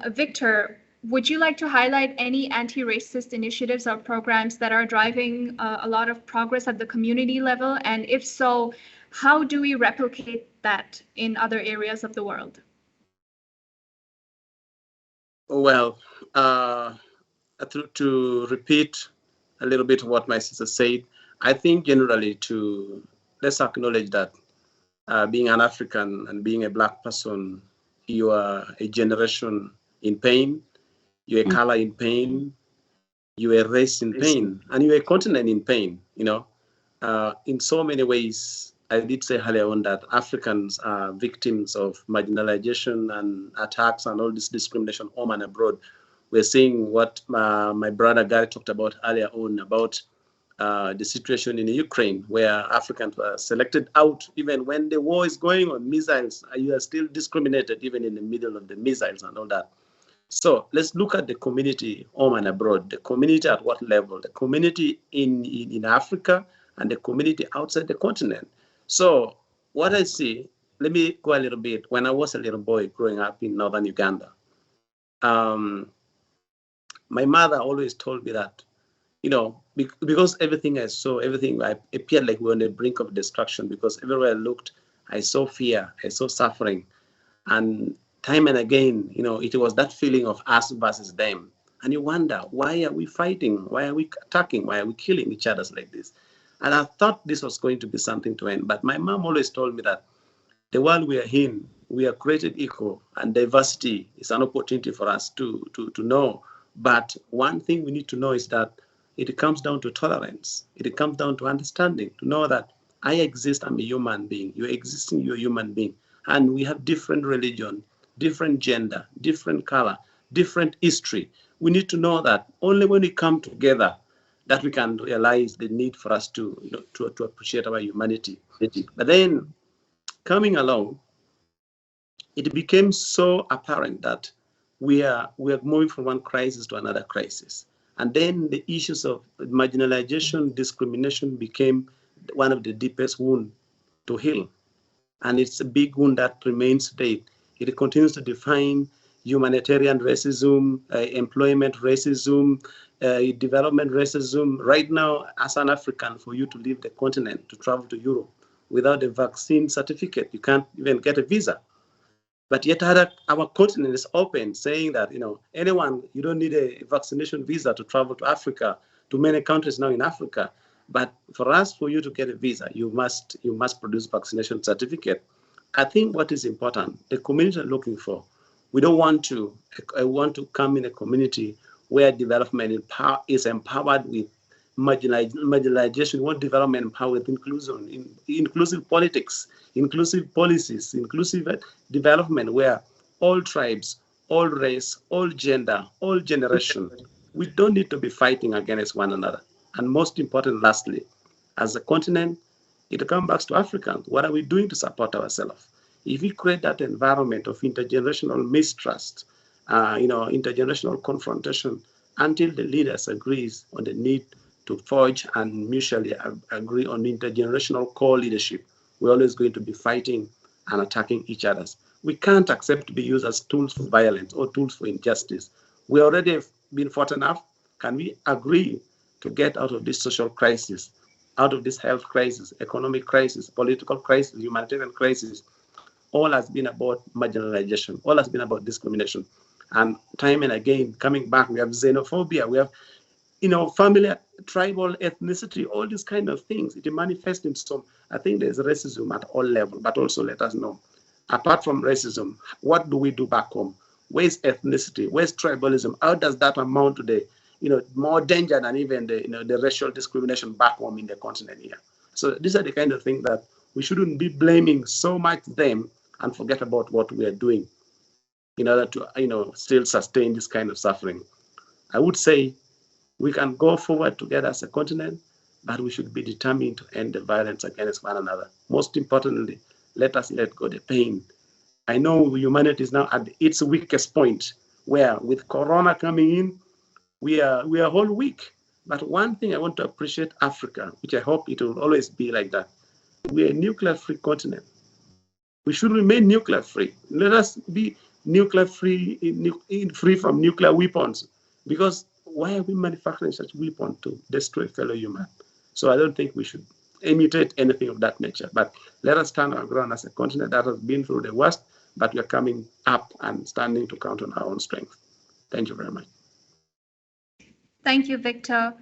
Victor, would you like to highlight any anti-racist initiatives or programs that are driving a lot of progress at the community level? And if so, how do we replicate that in other areas of the world? Well, to repeat a little bit what my sister said, I think generally let's acknowledge that being an African and being a Black person, you are a generation in pain, you're a color in pain, you're a race in pain, and you're a continent in pain. In so many ways, I did say earlier on that Africans are victims of marginalization and attacks and all this discrimination home and abroad. We're seeing what my brother Gary talked about earlier on about the situation in Ukraine, where Africans were selected out even when the war is going on, missiles, you are still discriminated even in the middle of the missiles and all that. So let's look at the community home and abroad, the community at what level, the community in Africa and the community outside the continent. So what I see, let me go a little bit. When I was a little boy growing up in northern Uganda, my mother always told me that, because everything appeared like we were on the brink of destruction, because everywhere I looked, I saw fear, I saw suffering. And time and again, it was that feeling of us versus them. And you wonder, why are we fighting? Why are we attacking? Why are we killing each other like this? And I thought this was going to be something to end. But my mom always told me that the world we are in, we are created equal, and diversity is an opportunity for us to know. But one thing we need to know is that it comes down to tolerance. It comes down to understanding, to know that I exist, I'm a human being. You're existing, you're a human being. And we have different religion, different gender, different color, different history. We need to know that only when we come together that we can realize the need for us to appreciate our humanity. But then coming along, it became so apparent that we are moving from one crisis to another crisis. And then the issues of marginalization, discrimination became one of the deepest wounds to heal. And it's a big wound that remains today. It continues to define humanitarian racism, employment racism, development racism. Right now, as an African, for you to leave the continent, to travel to Europe, without a vaccine certificate, you can't even get a visa. But yet our continent is open, saying that, anyone, you don't need a vaccination visa to travel to Africa, to many countries now in Africa. But for us, for you to get a visa, you must produce vaccination certificate. I think what is important, the community are looking for, we don't want to, I want to come in a community where development is empowered with marginalization. We want development empowered with inclusion, inclusive politics, inclusive policies, inclusive development where all tribes, all race, all gender, all generation, we don't need to be fighting against one another. And most important, lastly, as a continent, it comes back to Africans. What are we doing to support ourselves? If we create that environment of intergenerational mistrust, intergenerational confrontation, until the leaders agrees on the need to forge and mutually agree on intergenerational co-leadership, we're always going to be fighting and attacking each other. We can't accept to be used as tools for violence or tools for injustice. We already have been fought enough. Can we agree to get out of this social crisis, out of this health crisis, economic crisis, political crisis, humanitarian crisis? All has been about marginalization. All has been about discrimination. And time and again, coming back, we have xenophobia. We have, family, tribal ethnicity, all these kind of things. It manifests in some. I think there's racism at all levels, but also let us know, apart from racism, what do we do back home? Where's ethnicity? Where's tribalism? How does that amount to the, more danger than even the racial discrimination back home in the continent here? So these are the kind of things that we shouldn't be blaming so much them and forget about what we are doing in order to, still sustain this kind of suffering. I would say we can go forward together as a continent, but we should be determined to end the violence against one another. Most importantly, let us let go the pain. I know humanity is now at its weakest point, where with Corona coming in, we are all weak. But one thing I want to appreciate Africa, which I hope it will always be like that, we are a nuclear-free continent. We should remain nuclear-free. Let us be free from nuclear weapons. Because why are we manufacturing such weapons to destroy fellow humans? So I don't think we should imitate anything of that nature. But let us stand our ground as a continent that has been through the worst, but we are coming up and standing to count on our own strength. Thank you very much. Thank you, Victor.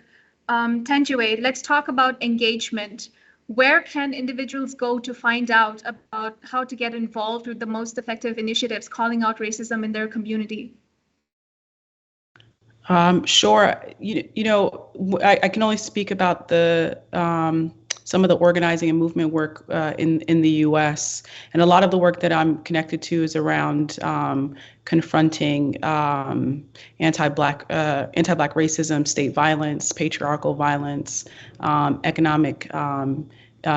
Tenjue, let's talk about engagement. Where can individuals go to find out about how to get involved with the most effective initiatives calling out racism in their community? Sure. I can only speak about the some of the organizing and movement work in the U.S. And a lot of the work that I'm connected to is around confronting anti-Black racism, state violence, patriarchal violence, economic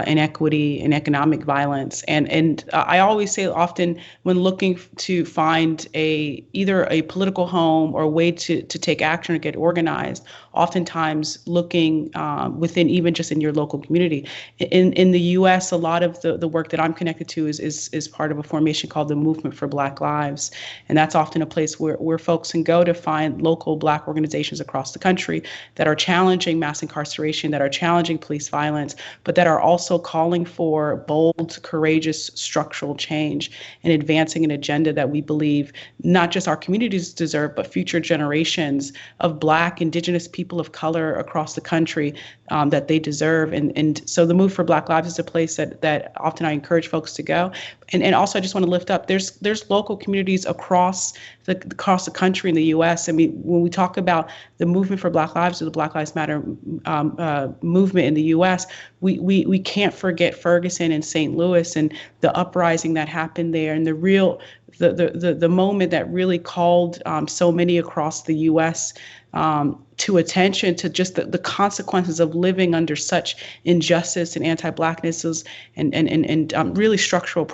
inequity and economic violence. And I always say often when looking to find either a political home or a way to take action or get organized, oftentimes looking within even just in your local community. In the US, a lot of the work that I'm connected to is part of a formation called the Movement for Black Lives. And that's often a place where folks can go to find local Black organizations across the country that are challenging mass incarceration, that are challenging police violence, but that are also calling for bold, courageous structural change and advancing an agenda that we believe not just our communities deserve, but future generations of Black, Indigenous people of color across the country that they deserve. And so the Move for Black Lives is a place that often I encourage folks to go. And also I just want to lift up, there's local communities across the country in the US. I mean, when we talk about the Movement for Black Lives or the Black Lives Matter movement in the US, we can't forget Ferguson and St. Louis and the uprising that happened there and the moment that really called so many across the US to attention to just the consequences of living under such injustice and anti-Blackness and really structural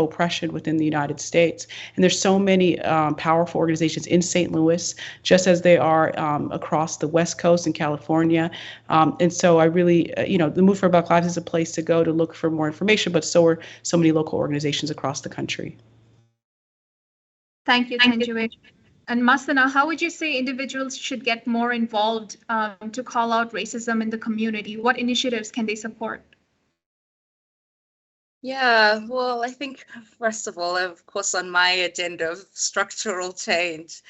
oppression within the United States. And there's so many powerful organizations in St. Louis, just as they are across the West Coast in California. And so I really, the Move for Black Lives is a place to go to look for more information, but so are so many local organizations across the country. Thank you, Tenjue. And Masana, how would you say individuals should get more involved to call out racism in the community? What initiatives can they support? Yeah, well, I think, first of all, of course, on my agenda of structural change,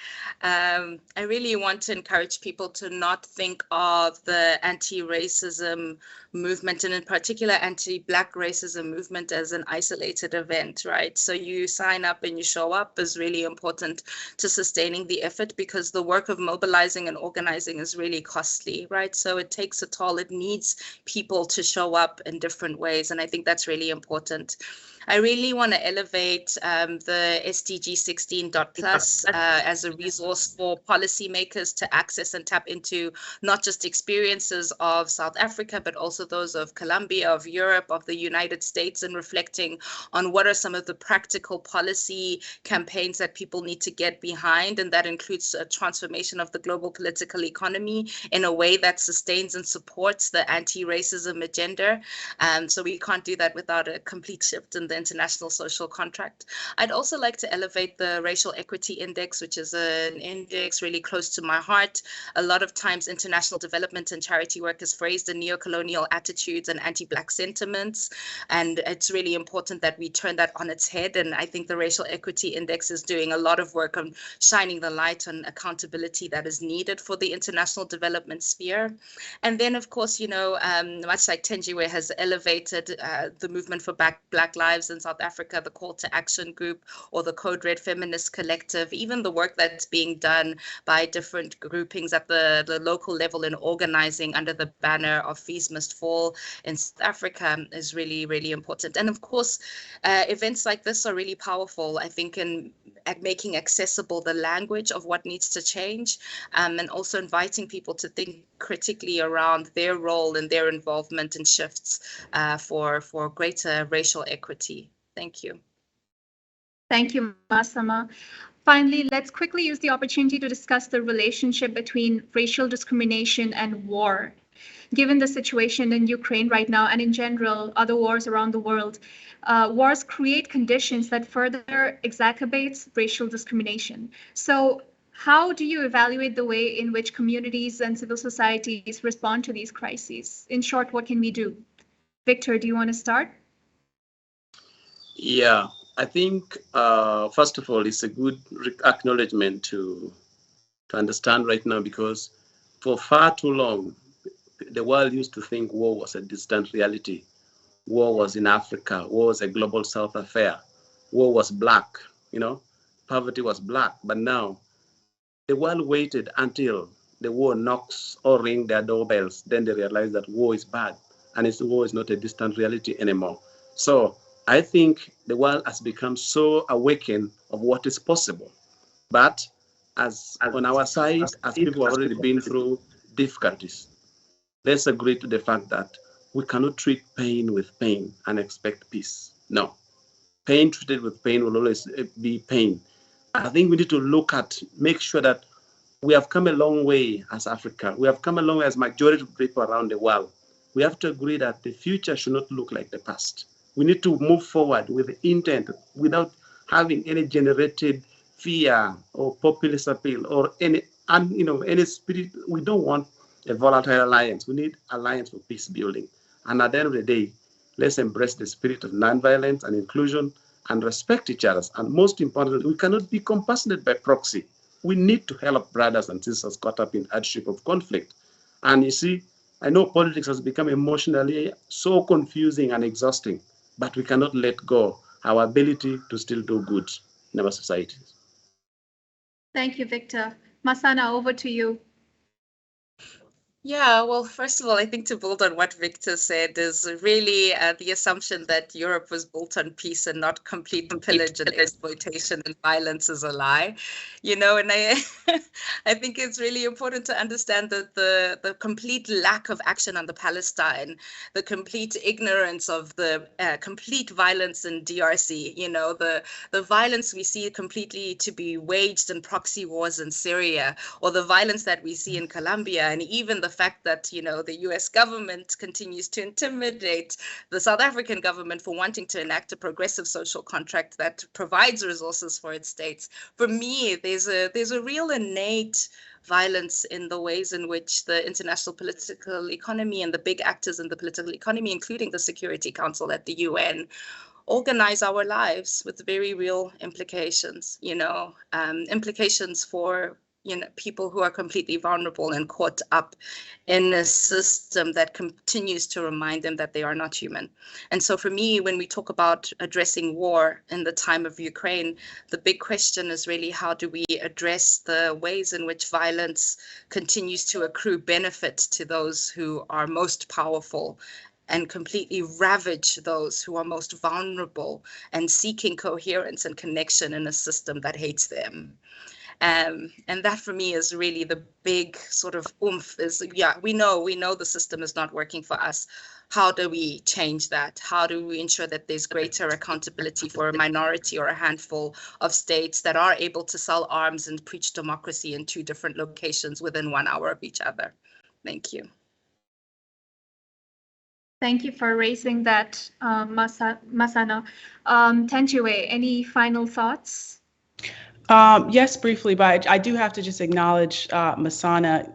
I really want to encourage people to not think of the anti-racism movement, and in particular anti-Black racism movement, as an isolated event, right? So you sign up and you show up is really important to sustaining the effort, because the work of mobilizing and organizing is really costly, right? So it takes a toll. It needs people to show up in different ways, and I think that's really important. I really want to elevate the SDG 16.plus as a resource for policymakers to access and tap into not just experiences of South Africa, but also those of Colombia, of Europe, of the United States, and reflecting on what are some of the practical policy campaigns that people need to get behind. And that includes a transformation of the global political economy in a way that sustains and supports the anti-racism agenda. So we can't do that without a complete shift in the international social contract. I'd also like to elevate the Racial Equity Index, which is an index really close to my heart. A lot of times international development and charity work is phrased in neo-colonial attitudes and anti-Black sentiments, and it's really important that we turn that on its head. And I think the Racial Equity Index is doing a lot of work on shining the light on accountability that is needed for the international development sphere. And then, of course, much like Tenjue has elevated the movement for Black Lives in South Africa, the Call to Action Group, or the Code Red Feminist Collective, even the work that's being done by different groupings at the local level in organizing under the banner of Fees Must Fall in South Africa is really, really important. And of course, events like this are really powerful, I think, at making accessible the language of what needs to change, and also inviting people to think critically around their role and their involvement in shifts for greater racial equity. Thank you. Thank you, Masama. Finally, let's quickly use the opportunity to discuss the relationship between racial discrimination and war. Given the situation in Ukraine right now, and in general, other wars around the world, wars create conditions that further exacerbates racial discrimination. So how do you evaluate the way in which communities and civil societies respond to these crises? In short, what can we do? Victor, do you want to start? Yeah, I think first of all, it's a good acknowledgement to understand right now, because for far too long, the world used to think war was a distant reality. War was in Africa. War was a global South affair. War was black, poverty was black. But now the world waited until the war knocks or ring their doorbells. Then they realize that war is bad, and war is not a distant reality anymore. So I think the world has become so awakened of what is possible. But as on our side, as people have already been through difficulties, let's agree to the fact that we cannot treat pain with pain and expect peace. No. Pain treated with pain will always be pain. I think we need to make sure that we have come a long way as Africa. We have come a long way as majority of people around the world. We have to agree that the future should not look like the past. We need to move forward with intent without having any generated fear or populist appeal or any spirit. We don't want a volatile alliance. We need alliance for peace building. And at the end of the day, let's embrace the spirit of nonviolence and inclusion and respect each other. And most importantly, we cannot be compassionate by proxy. We need to help brothers and sisters caught up in hardship of conflict. And you see, I know politics has become emotionally so confusing and exhausting, but we cannot let go our ability to still do good in our societies. Thank you, Victor. Masana, over to you. Yeah, well, first of all, I think to build on what Victor said is really the assumption that Europe was built on peace and not complete pillage and exploitation and violence is a lie, and I think it's really important to understand that the complete lack of action on the Palestine, the complete ignorance of the complete violence in DRC, the violence we see completely to be waged in proxy wars in Syria, or the violence that we see in Colombia, and even the fact that, the US government continues to intimidate the South African government for wanting to enact a progressive social contract that provides resources for its states. For me, there's a real innate violence in the ways in which the international political economy and the big actors in the political economy, including the Security Council at the UN, organize our lives with very real implications, implications for people who are completely vulnerable and caught up in a system that continues to remind them that they are not human. And so for me, when we talk about addressing war in the time of Ukraine, the big question is really, how do we address the ways in which violence continues to accrue benefit to those who are most powerful and completely ravage those who are most vulnerable and seeking coherence and connection in a system that hates them. And that for me is really the big sort of oomph is, we know the system is not working for us. How do we change that? How do we ensure that there's greater accountability for a minority or a handful of states that are able to sell arms and preach democracy in two different locations within 1 hour of each other? Thank you. Thank you for raising that, Masana. Tenjue, any final thoughts? Yes, briefly, but I do have to just acknowledge Masana.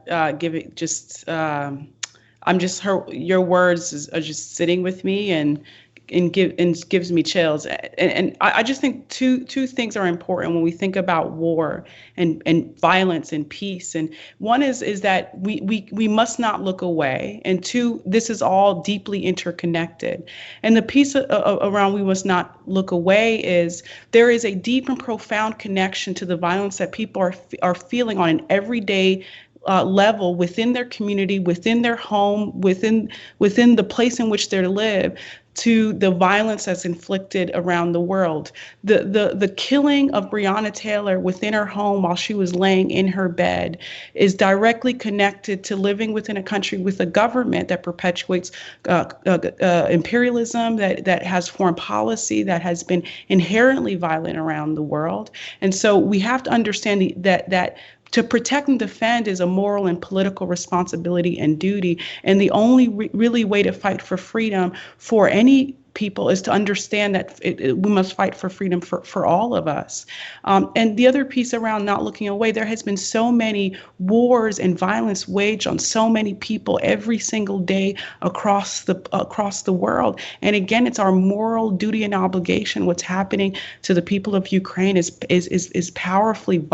Your words are just sitting with me and gives me chills. And I just think two things are important when we think about war and violence and peace. And one is that we must not look away. And two, this is all deeply interconnected. And the piece around we must not look away is there is a deep and profound connection to the violence that people are feeling on an everyday level within their community, within their home, within the place in which they live, to the violence that's inflicted around the world. The killing of Breonna Taylor within her home while she was laying in her bed is directly connected to living within a country with a government that perpetuates imperialism, that has foreign policy, that has been inherently violent around the world. And so we have to understand that to protect and defend is a moral and political responsibility and duty. And the only really way to fight for freedom for any people is to understand that we must fight for freedom for all of us. And the other piece around not looking away, there has been so many wars and violence waged on so many people every single day across the world. And again, it's our moral duty and obligation. What's happening to the people of Ukraine is powerfully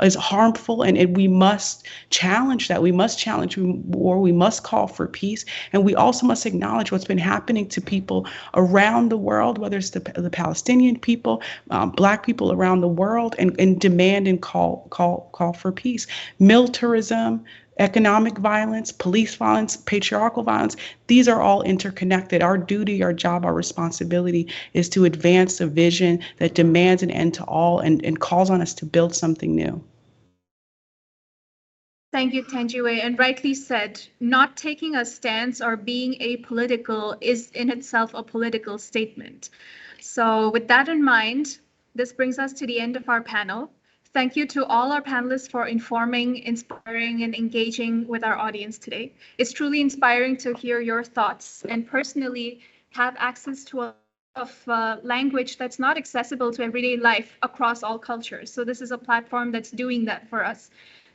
is harmful, and we must challenge that. We must challenge war. We must call for peace, and we also must acknowledge what's been happening to people around the world, whether it's the Palestinian people, Black people around the world, and demand and call for peace. Militarism, economic violence, police violence, patriarchal violence, these are all interconnected. Our duty, our job, our responsibility is to advance a vision that demands an end to all and calls on us to build something new. Thank you, Thanjiwe. And rightly said, not taking a stance or being apolitical is in itself a political statement. So with that in mind, this brings us to the end of our panel. Thank you to all our panelists for informing, inspiring, and engaging with our audience today. It's truly inspiring to hear your thoughts and personally have access to a language that's not accessible to everyday life across all cultures. So this is a platform that's doing that for us.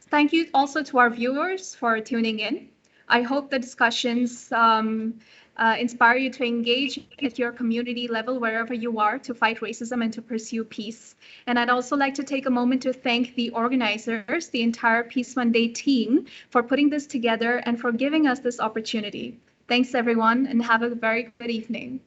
Thank you also to our viewers for tuning in. I hope the discussions inspire you to engage at your community level, wherever you are, to fight racism and to pursue peace. And I'd also like to take a moment to thank the organizers, the entire Peace Monday team, for putting this together and for giving us this opportunity. Thanks, everyone, and have a very good evening.